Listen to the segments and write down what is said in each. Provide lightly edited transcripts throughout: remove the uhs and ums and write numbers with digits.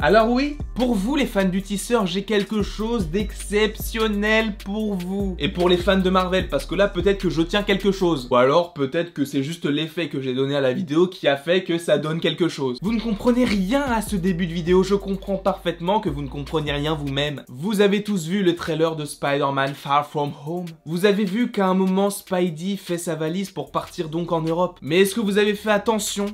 Alors oui, pour vous les fans du tisseur, j'ai quelque chose d'exceptionnel pour vous. Et pour les fans de Marvel, parce que là peut-être que je tiens quelque chose. Ou alors peut-être que c'est juste l'effet que j'ai donné à la vidéo qui a fait que ça donne quelque chose. Vous ne comprenez rien à ce début de vidéo, je comprends parfaitement que vous ne comprenez rien vous-même. Vous avez tous vu le trailer de Spider-Man Far From Home. Vous avez vu qu'à un moment Spidey fait sa valise pour partir donc en Europe. Mais est-ce que vous avez fait attention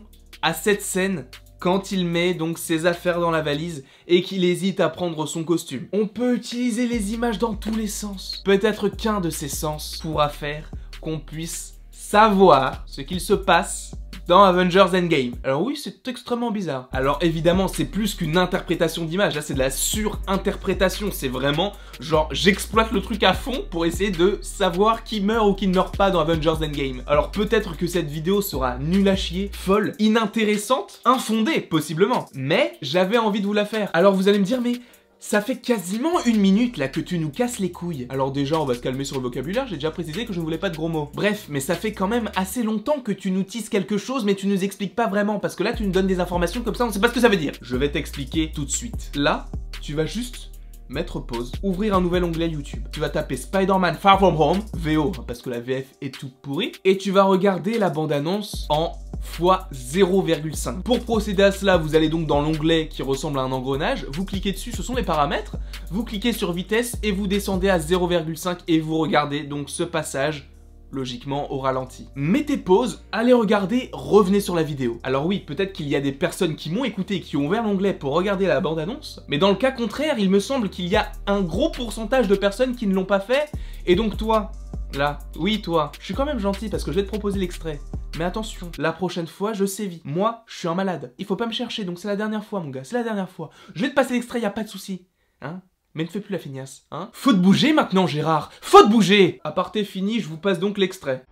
à cette scène quand il met donc ses affaires dans la valise et qu'il hésite à prendre son costume? On peut utiliser les images dans tous les sens. Peut-être qu'un de ces sens pourra faire qu'on puisse savoir ce qu'il se passe dans Avengers Endgame. Alors oui, c'est extrêmement bizarre. Alors évidemment, c'est plus qu'une interprétation d'image. Là, c'est de la surinterprétation. C'est vraiment, genre, j'exploite le truc à fond pour essayer de savoir qui meurt ou qui ne meurt pas dans Avengers Endgame. Alors peut-être que cette vidéo sera nulle à chier, folle, inintéressante, infondée, possiblement. Mais j'avais envie de vous la faire. Alors vous allez me dire, mais ça fait quasiment 1 minute là que tu nous casses les couilles. Alors déjà on va se calmer sur le vocabulaire, j'ai déjà précisé que je ne voulais pas de gros mots. Bref, mais ça fait quand même assez longtemps que tu nous tisses quelque chose mais tu nous expliques pas vraiment. Parce que là tu nous donnes des informations comme ça, on sait pas ce que ça veut dire. Je vais t'expliquer tout de suite. Là, tu vas juste mettre pause, ouvrir un nouvel onglet YouTube. Tu vas taper Spider-Man Far From Home, VO, parce que la VF est toute pourrie. Et tu vas regarder la bande-annonce en x0,5. Pour procéder à cela, vous allez donc dans l'onglet qui ressemble à un engrenage, vous cliquez dessus, ce sont les paramètres, vous cliquez sur vitesse et vous descendez à 0,5 et vous regardez donc ce passage logiquement au ralenti. Mettez pause, allez regarder, revenez sur la vidéo. Alors oui, peut-être qu'il y a des personnes qui m'ont écouté et qui ont ouvert l'onglet pour regarder la bande-annonce, mais dans le cas contraire, il me semble qu'il y a un gros pourcentage de personnes qui ne l'ont pas fait, et donc toi, là, oui toi, je suis quand même gentil parce que je vais te proposer l'extrait. Mais attention, la prochaine fois, je sévis. Moi, je suis un malade. Il faut pas me chercher, donc c'est la dernière fois, mon gars, c'est la dernière fois. Je vais te passer l'extrait, y a pas de souci. Hein? Mais ne fais plus la feignasse, hein? Faut te bouger maintenant, Gérard! Faut te bouger! Aparté fini, je vous passe donc l'extrait.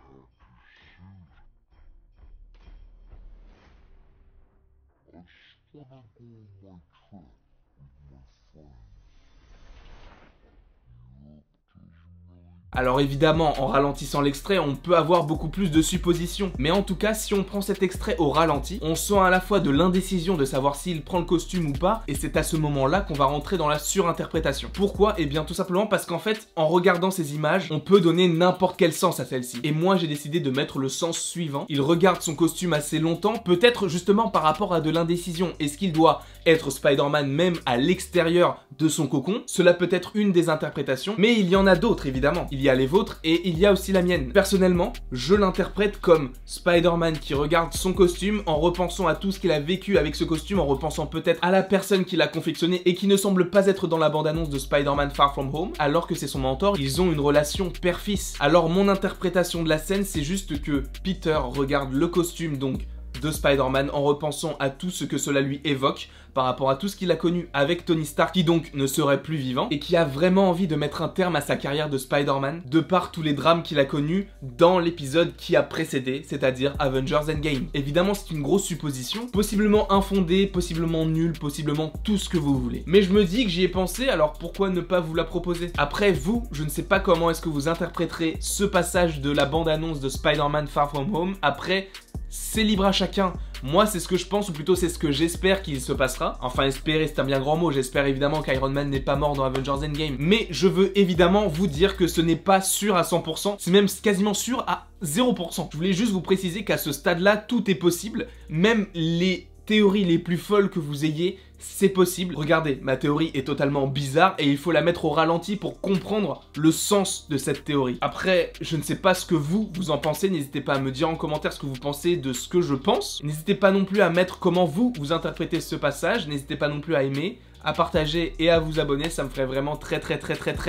Alors évidemment, en ralentissant l'extrait, on peut avoir beaucoup plus de suppositions. Mais en tout cas, si on prend cet extrait au ralenti, on sent à la fois de l'indécision de savoir s'il prend le costume ou pas, et c'est à ce moment-là qu'on va rentrer dans la surinterprétation. Pourquoi? Eh bien tout simplement parce qu'en fait, en regardant ces images, on peut donner n'importe quel sens à celle-ci. Et moi, j'ai décidé de mettre le sens suivant. Il regarde son costume assez longtemps, peut-être justement par rapport à de l'indécision. Est-ce qu'il doit être Spider-Man même à l'extérieur de son cocon? Cela peut être une des interprétations, mais il y en a d'autres évidemment. Il y a les vôtres et il y a aussi la mienne. Personnellement, je l'interprète comme Spider-Man qui regarde son costume en repensant à tout ce qu'il a vécu avec ce costume, en repensant peut-être à la personne qui l'a confectionné et qui ne semble pas être dans la bande-annonce de Spider-Man Far From Home, alors que c'est son mentor, ils ont une relation père-fils. Alors mon interprétation de la scène, c'est juste que Peter regarde le costume donc de Spider-Man en repensant à tout ce que cela lui évoque par rapport à tout ce qu'il a connu avec Tony Stark qui donc ne serait plus vivant et qui a vraiment envie de mettre un terme à sa carrière de Spider-Man de par tous les drames qu'il a connus dans l'épisode qui a précédé, c'est-à-dire Avengers Endgame. Évidemment c'est une grosse supposition, possiblement infondée, possiblement nulle, possiblement tout ce que vous voulez. Mais je me dis que j'y ai pensé, alors pourquoi ne pas vous la proposer? Après vous, je ne sais pas comment est-ce que vous interpréterez ce passage de la bande-annonce de Spider-Man Far From Home. Après, c'est libre à chacun. Moi, c'est ce que je pense, ou plutôt c'est ce que j'espère qu'il se passera. Enfin, espérer, c'est un bien grand mot. J'espère évidemment qu'Iron Man n'est pas mort dans Avengers Endgame. Mais je veux évidemment vous dire que ce n'est pas sûr à 100%. C'est même quasiment sûr à 0%. Je voulais juste vous préciser qu'à ce stade-là, tout est possible. Même les théories les plus folles que vous ayez, c'est possible. Regardez, ma théorie est totalement bizarre et il faut la mettre au ralenti pour comprendre le sens de cette théorie. Après, je ne sais pas ce que vous en pensez, n'hésitez pas à me dire en commentaire ce que vous pensez de ce que je pense. N'hésitez pas non plus à mettre comment vous interprétez ce passage, n'hésitez pas non plus à aimer, à partager et à vous abonner, ça me ferait vraiment très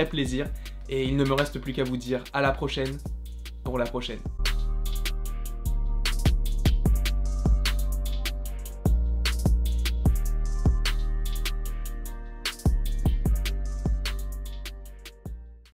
plaisir. Et il ne me reste plus qu'à vous dire à la prochaine pour la prochaine.